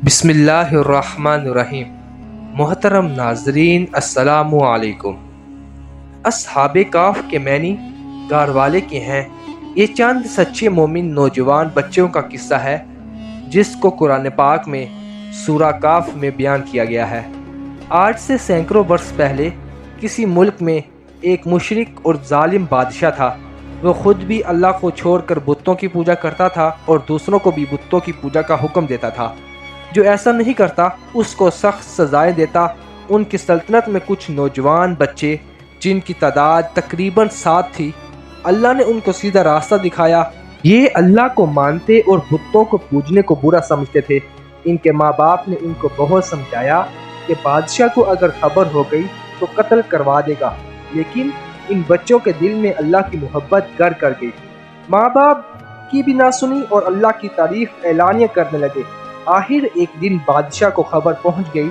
بسم اللہ الرحمن الرحیم۔ محترم ناظرین السلام علیکم۔ اصحاب کہف کے معنی غار والے کے ہیں۔ یہ چند سچے مومن نوجوان بچوں کا قصہ ہے جس کو قرآن پاک میں سورہ کہف میں بیان کیا گیا ہے۔ آج سے سینکڑوں برس پہلے کسی ملک میں ایک مشرک اور ظالم بادشاہ تھا۔ وہ خود بھی اللہ کو چھوڑ کر بتوں کی پوجا کرتا تھا اور دوسروں کو بھی بتوں کی پوجا کا حکم دیتا تھا۔ جو ایسا نہیں کرتا اس کو سخت سزائیں دیتا۔ ان کی سلطنت میں کچھ نوجوان بچے جن کی تعداد تقریباً 7 تھی، اللہ نے ان کو سیدھا راستہ دکھایا۔ یہ اللہ کو مانتے اور بتوں کو پوجنے کو برا سمجھتے تھے۔ ان کے ماں باپ نے ان کو بہت سمجھایا کہ بادشاہ کو اگر خبر ہو گئی تو قتل کروا دے گا، لیکن ان بچوں کے دل میں اللہ کی محبت گھر کر گئی۔ ماں باپ کی بھی نہ سنی اور اللہ کی تعریف اعلانیہ کرنے لگے۔ آخر ایک دن بادشاہ کو خبر پہنچ گئی۔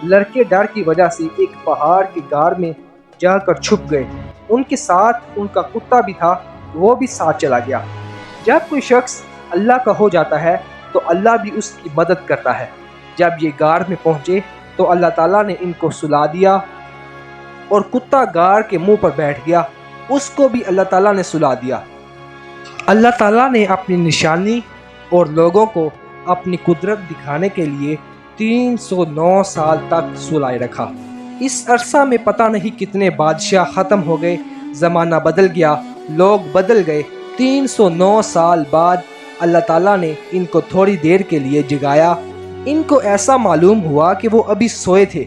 لڑکے ڈر کی وجہ سے ایک پہاڑ کی غار میں جا کر چھپ گئے۔ ان کے ساتھ ان کا کتا بھی تھا، وہ بھی ساتھ چلا گیا۔ جب کوئی شخص اللہ کا ہو جاتا ہے تو اللہ بھی اس کی مدد کرتا ہے۔ جب یہ غار میں پہنچے تو اللہ تعالیٰ نے ان کو سلا دیا اور کتا غار کے منہ پر بیٹھ گیا، اس کو بھی اللہ تعالیٰ نے سلا دیا۔ اللہ تعالیٰ نے اپنی نشانی اور لوگوں کو اپنی قدرت دکھانے کے لیے 309 سال تک سلائے رکھا۔ اس عرصہ میں پتہ نہیں کتنے بادشاہ ختم ہو گئے، زمانہ بدل گیا، لوگ بدل گئے۔ 309 سال بعد اللہ تعالیٰ نے ان کو تھوڑی دیر کے لیے جگایا۔ ان کو ایسا معلوم ہوا کہ وہ ابھی سوئے تھے۔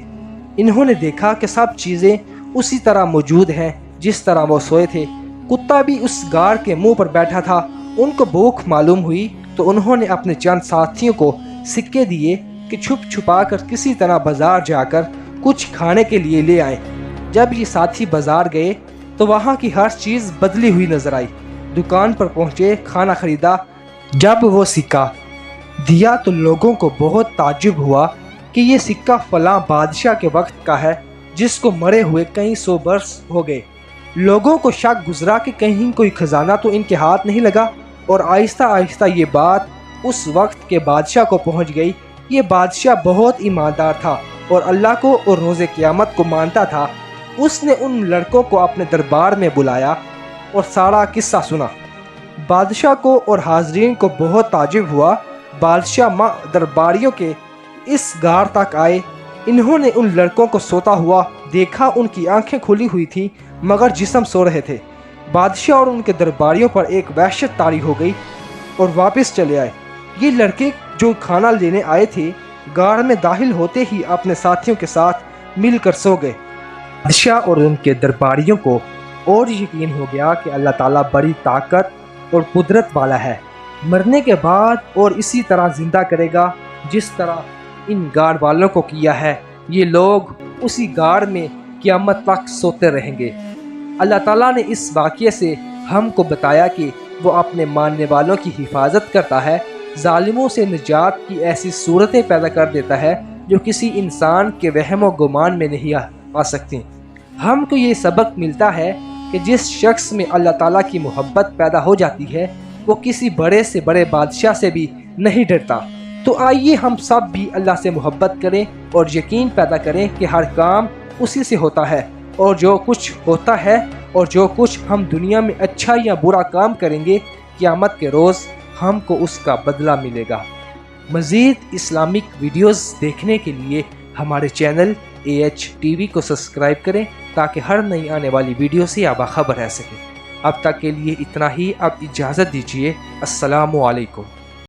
انہوں نے دیکھا کہ سب چیزیں اسی طرح موجود ہیں جس طرح وہ سوئے تھے۔ کتا بھی اس غار کے منہ پر بیٹھا تھا۔ ان کو بھوک معلوم ہوئی تو انہوں نے اپنے چند ساتھیوں کو سکے دیے کہ چھپ چھپا کر کسی طرح بازار جا کر کچھ کھانے کے لیے لے آئیں۔ جب یہ ساتھی بازار گئے تو وہاں کی ہر چیز بدلی ہوئی نظر آئی۔ دکان پر پہنچے، کھانا خریدا۔ جب وہ سکہ دیا تو لوگوں کو بہت تعجب ہوا کہ یہ سکہ فلاں بادشاہ کے وقت کا ہے جس کو مرے ہوئے کئی 100 برس ہو گئے۔ لوگوں کو شک گزرا کہ کہیں کوئی خزانہ تو ان کے ہاتھ نہیں لگا، اور آہستہ آہستہ یہ بات اس وقت کے بادشاہ کو پہنچ گئی۔ یہ بادشاہ بہت ایماندار تھا اور اللہ کو اور روز قیامت کو مانتا تھا۔ اس نے ان لڑکوں کو اپنے دربار میں بلایا اور سارا قصہ سنا۔ بادشاہ کو اور حاضرین کو بہت تعجب ہوا۔ بادشاہ درباریوں کے اس غار تک آئے۔ انہوں نے ان لڑکوں کو سوتا ہوا دیکھا۔ ان کی آنکھیں کھلی ہوئی تھیں مگر جسم سو رہے تھے۔ بادشاہ اور ان کے درباریوں پر ایک وحشت طاری ہو گئی اور واپس چلے آئے۔ یہ لڑکے جو کھانا لینے آئے تھے غار میں داخل ہوتے ہی اپنے ساتھیوں کے ساتھ مل کر سو گئے۔ بادشاہ اور ان کے درباریوں کو اور یقین ہو گیا کہ اللہ تعالیٰ بڑی طاقت اور قدرت والا ہے، مرنے کے بعد اور اسی طرح زندہ کرے گا جس طرح ان غار والوں کو کیا ہے۔ یہ لوگ اسی غار میں قیامت تک سوتے رہیں گے۔ اللہ تعالیٰ نے اس واقعے سے ہم کو بتایا کہ وہ اپنے ماننے والوں کی حفاظت کرتا ہے، ظالموں سے نجات کی ایسی صورتیں پیدا کر دیتا ہے جو کسی انسان کے وہم و گمان میں نہیں آ سکتی۔ ہم کو یہ سبق ملتا ہے کہ جس شخص میں اللہ تعالیٰ کی محبت پیدا ہو جاتی ہے وہ کسی بڑے سے بڑے بادشاہ سے بھی نہیں ڈرتا۔ تو آئیے ہم سب بھی اللہ سے محبت کریں اور یقین پیدا کریں کہ ہر کام اسی سے ہوتا ہے، اور جو کچھ ہوتا ہے اور جو کچھ ہم دنیا میں اچھا یا برا کام کریں گے قیامت کے روز ہم کو اس کا بدلہ ملے گا۔ مزید اسلامک ویڈیوز دیکھنے کے لیے ہمارے چینل AH TV کو سبسکرائب کریں تاکہ ہر نئی آنے والی ویڈیو سے آپ باخبر رہ سکیں۔ اب تک کے لیے اتنا ہی، اب اجازت دیجیے۔ السلام علیکم۔